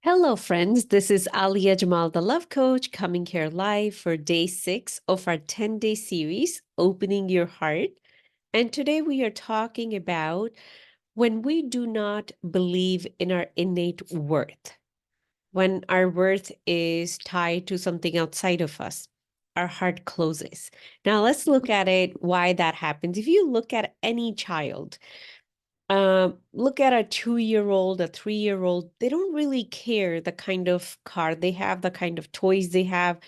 Hello, friends. This is Alia Jamal, the Love Coach, coming here live for day 6 of our 10-day series, Opening Your Heart. And today we are talking about when we do not believe in our innate worth, when our worth is tied to something outside of us, our heart closes. Now, let's look at it, why that happens. If you look at any child, look at a 2-year-old, a 3-year-old, they don't really care the kind of car they have, the kind of toys they have,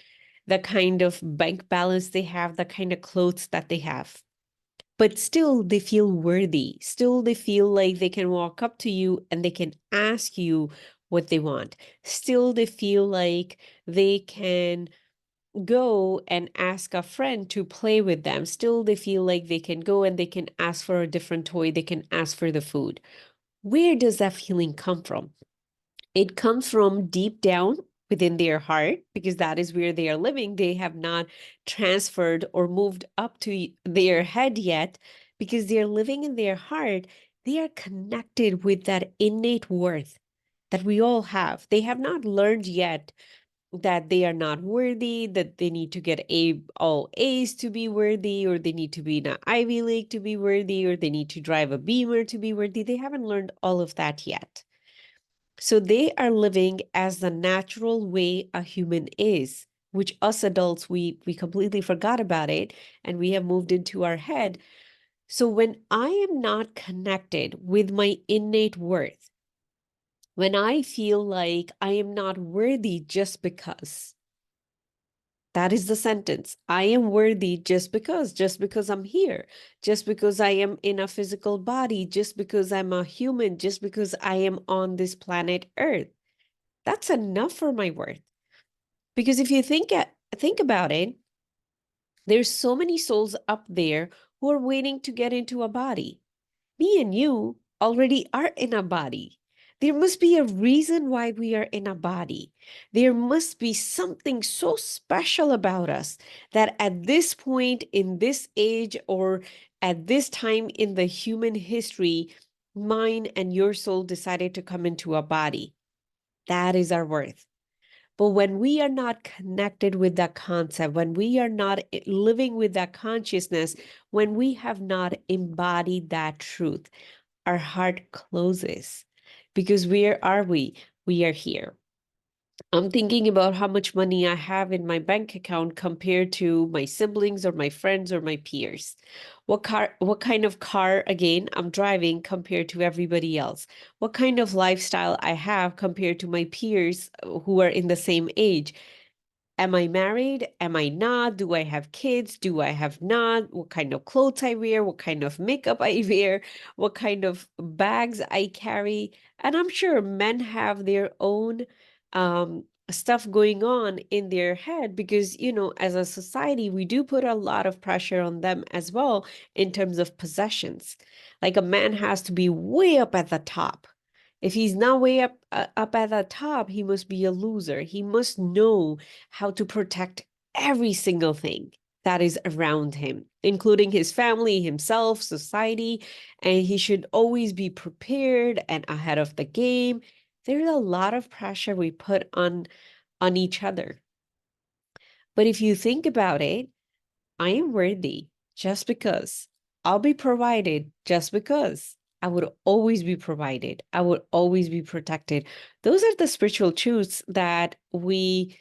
the kind of bank balance they have, the kind of clothes that they have. But still, they feel worthy. Still, they feel like they can walk up to you and they can ask you what they want. Still, they feel like they can go and ask a friend to play with them. Still, they feel like they can go and they can ask for a different toy, they can ask for the food. Where does that feeling come from? It comes from deep down within their heart, because that is where they are living. They have not transferred or moved up to their head yet, because they're living in their heart. They are connected with that innate worth that we all have. They have not learned yet that they are not worthy, that they need to get all A's to be worthy, or they need to be in an Ivy League to be worthy, or they need to drive a Beamer to be worthy. They haven't learned all of that yet. So they are living as the natural way a human is, which us adults, we completely forgot about it, and we have moved into our head. So when I am not connected with my innate worth, when I feel like I am not worthy just because, that is the sentence. I am worthy just because I'm here, just because I am in a physical body, just because I'm a human, just because I am on this planet Earth. That's enough for my worth. Because if you think about it, there's so many souls up there who are waiting to get into a body. Me and you already are in a body. There must be a reason why we are in a body. There must be something so special about us that at this point in this age, or at this time in the human history, mine and your soul decided to come into a body. That is our worth. But when we are not connected with that concept, when we are not living with that consciousness, when we have not embodied that truth, our heart closes. Because where are we? We are here. I'm thinking about how much money I have in my bank account compared to my siblings or my friends or my peers. What kind of car, again, I'm driving compared to everybody else. What kind of lifestyle I have compared to my peers who are in the same age. Am I married? Am I not? Do I have kids? Do I have not? What kind of clothes I wear? What kind of makeup I wear? What kind of bags I carry? And I'm sure men have their own stuff going on in their head, because, as a society, we do put a lot of pressure on them as well in terms of possessions. Like a man has to be way up at the top. If he's not way up at the top, he must be a loser. He must know how to protect every single thing that is around him, including his family, himself, society, and he should always be prepared and ahead of the game. There's a lot of pressure we put on each other. But if you think about it, I am worthy just because. I'll be provided just because. I would always be provided. I would always be protected. Those are the spiritual truths that we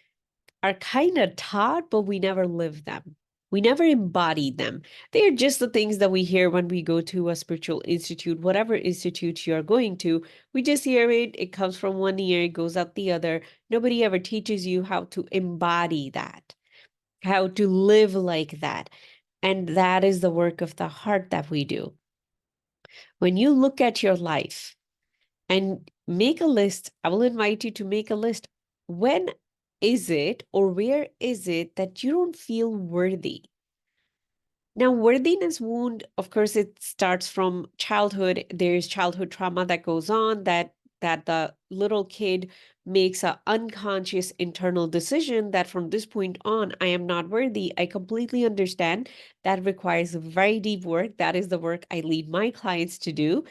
are kind of taught, but we never live them. We never embody them. They are just the things that we hear when we go to a spiritual institute, whatever institute you're going to. We just hear it. It comes from one ear, it goes out the other. Nobody ever teaches you how to embody that, how to live like that. And that is the work of the heart that we do. When you look at your life and make a list, I will invite you to make a list. When is it, or where is it, that you don't feel worthy? Now, worthiness wound, of course, it starts from childhood. There's childhood trauma that goes on, that the little kid makes an unconscious internal decision that from this point on, I am not worthy. I completely understand. That requires very deep work. That is the work I lead my clients to do.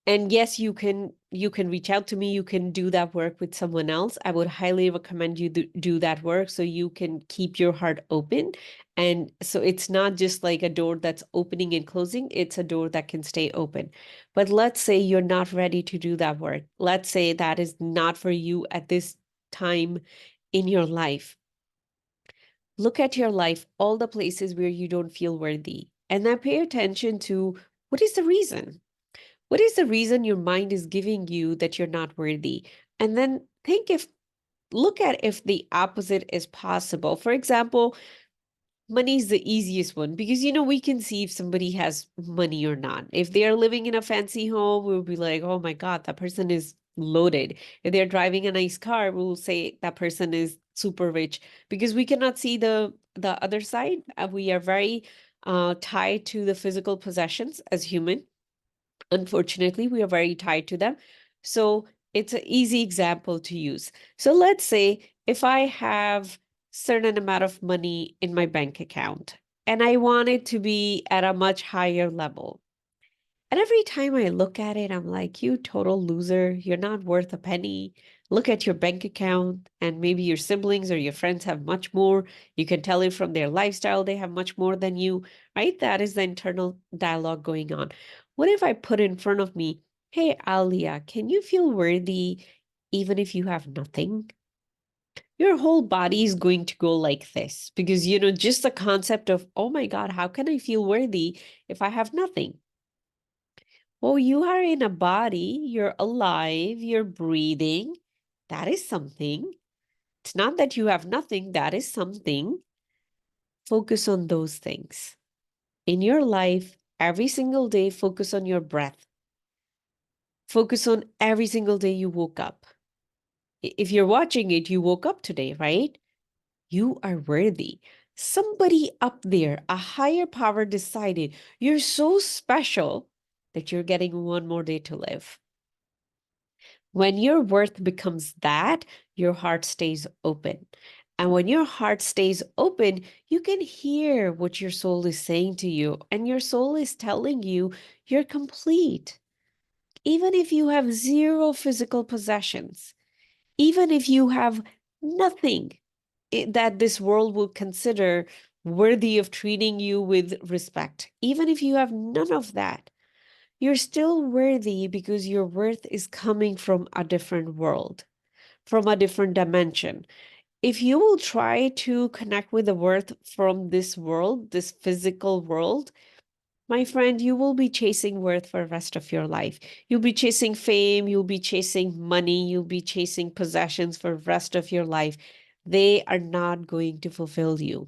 And yes, you can reach out to me, you can do that work with someone else. I would highly recommend you do that work so you can keep your heart open. And so it's not just like a door that's opening and closing, it's a door that can stay open. But let's say you're not ready to do that work. Let's say that is not for you at this time in your life. Look at your life, all the places where you don't feel worthy, and then pay attention to what is the reason? What is the reason your mind is giving you that you're not worthy? And then look at if the opposite is possible. For example, money is the easiest one because, we can see if somebody has money or not. If they are living in a fancy home, we'll be like, oh my God, that person is loaded. If they're driving a nice car, we'll say that person is super rich because we cannot see the other side. We are very tied to the physical possessions as human. Unfortunately, we are very tied to them. So it's an easy example to use. So let's say if I have certain amount of money in my bank account and I want it to be at a much higher level. And every time I look at it, I'm like, you total loser. You're not worth a penny. Look at your bank account, and maybe your siblings or your friends have much more. You can tell it from their lifestyle, they have much more than you, right? That is the internal dialogue going on. What if I put in front of me, hey, Alia, can you feel worthy even if you have nothing? Your whole body is going to go like this because, just the concept of, oh my God, how can I feel worthy if I have nothing? Well, you are in a body, you're alive, you're breathing. That is something. It's not that you have nothing, that is something. Focus on those things. In your life, every single day, focus on your breath. Focus on every single day you woke up. If you're watching it, you woke up today, right? You are worthy. Somebody up there, a higher power decided you're so special that you're getting one more day to live. When your worth becomes that, your heart stays open. And when your heart stays open, you can hear what your soul is saying to you. And your soul is telling you you're complete. Even if you have zero physical possessions, even if you have nothing that this world will consider worthy of treating you with respect, even if you have none of that, you're still worthy because your worth is coming from a different world, from a different dimension. If you will try to connect with the worth from this world, this physical world, my friend, you will be chasing worth for the rest of your life. You'll be chasing fame, you'll be chasing money, you'll be chasing possessions for the rest of your life. They are not going to fulfill you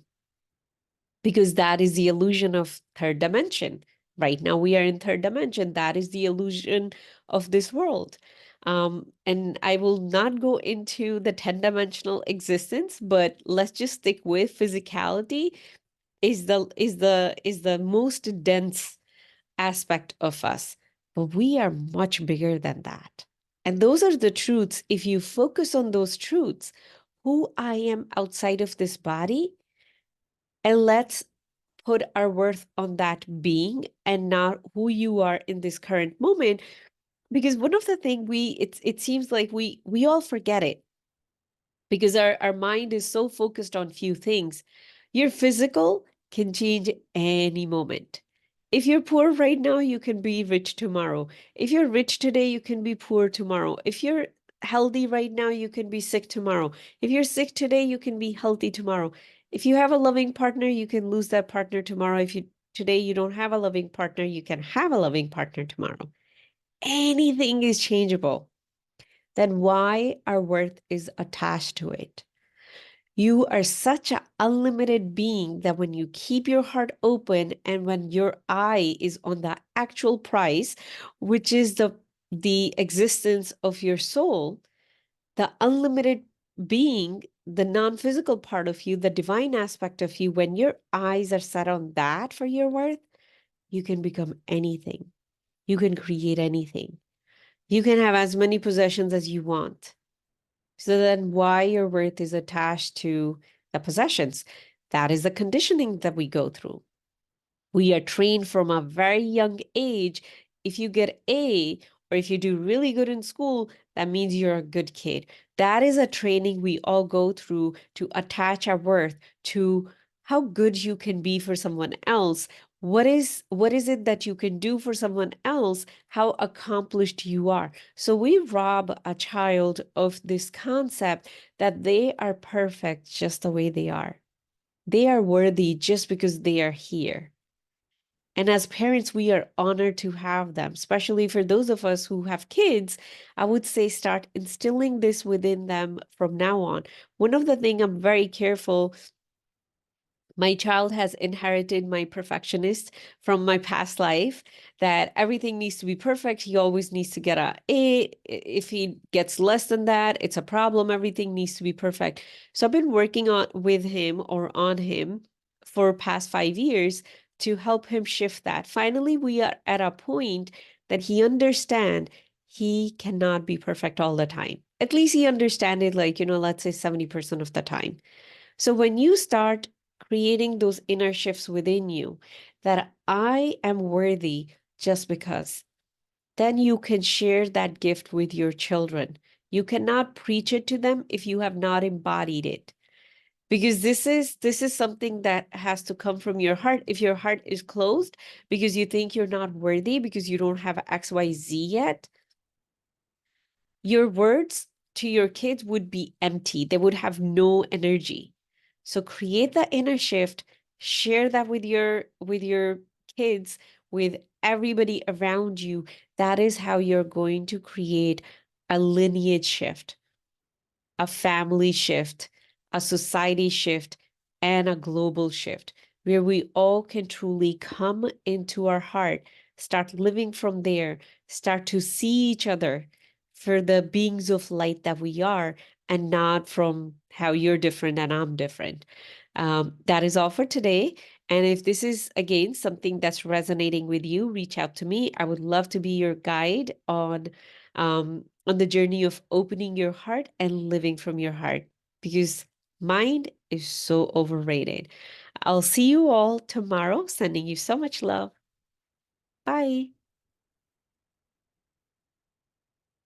because that is the illusion of third dimension. Right now, we are in third dimension. That is the illusion of this world. And I will not go into the 10-dimensional existence, but let's just stick with physicality is the most dense aspect of us. But we are much bigger than that. And those are the truths. If you focus on those truths, who I am outside of this body, and let's put our worth on that being and not who you are in this current moment. Because one of the things it seems like we all forget it because our mind is so focused on few things. Your physical can change any moment. If you're poor right now, you can be rich tomorrow. If you're rich today, you can be poor tomorrow. If you're healthy right now, you can be sick tomorrow. If you're sick today, you can be healthy tomorrow. If you have a loving partner, you can lose that partner tomorrow. If you today you don't have a loving partner, you can have a loving partner tomorrow. Anything is changeable. Then why our worth is attached to it? You are such an unlimited being that when you keep your heart open and when your eye is on the actual price, which is the existence of your soul, the unlimited being, the non-physical part of you, the divine aspect of you, when your eyes are set on that for your worth, you can become anything. You can create anything. You can have as many possessions as you want. So then why your worth is attached to the possessions? That is the conditioning that we go through. We are trained from a very young age. If you get A Or if you do really good in school, that means you're a good kid. That is a training we all go through to attach our worth to how good you can be for someone else. What is it that you can do for someone else? How accomplished you are. So we rob a child of this concept that they are perfect just the way they are. They are worthy just because they are here. And as parents, we are honored to have them, especially for those of us who have kids. I would say start instilling this within them from now on. One of the things I'm very careful, my child has inherited my perfectionist from my past life, that everything needs to be perfect. He always needs to get a A. If he gets less than that, it's a problem. Everything needs to be perfect. So I've been working on with him or on him for past 5 years to help him shift that. Finally, we are at a point that he understand he cannot be perfect all the time. At least he understand it like, let's say 70% of the time. So when you start creating those inner shifts within you that I am worthy just because, then you can share that gift with your children. You cannot preach it to them if you have not embodied it. Because this is something that has to come from your heart. If your heart is closed because you think you're not worthy because you don't have XYZ yet, your words to your kids would be empty. They would have no energy. So create that inner shift, share that with your kids, with everybody around you. That is how you're going to create a lineage shift, a family shift, a society shift, and a global shift where we all can truly come into our heart, start living from there, start to see each other for the beings of light that we are, and not from how you're different and I'm different. That is all for today. And if this is, again, something that's resonating with you, reach out to me. I would love to be your guide on the journey of opening your heart and living from your heart, because mind is so overrated. I'll see you all tomorrow. Sending you so much love. Bye.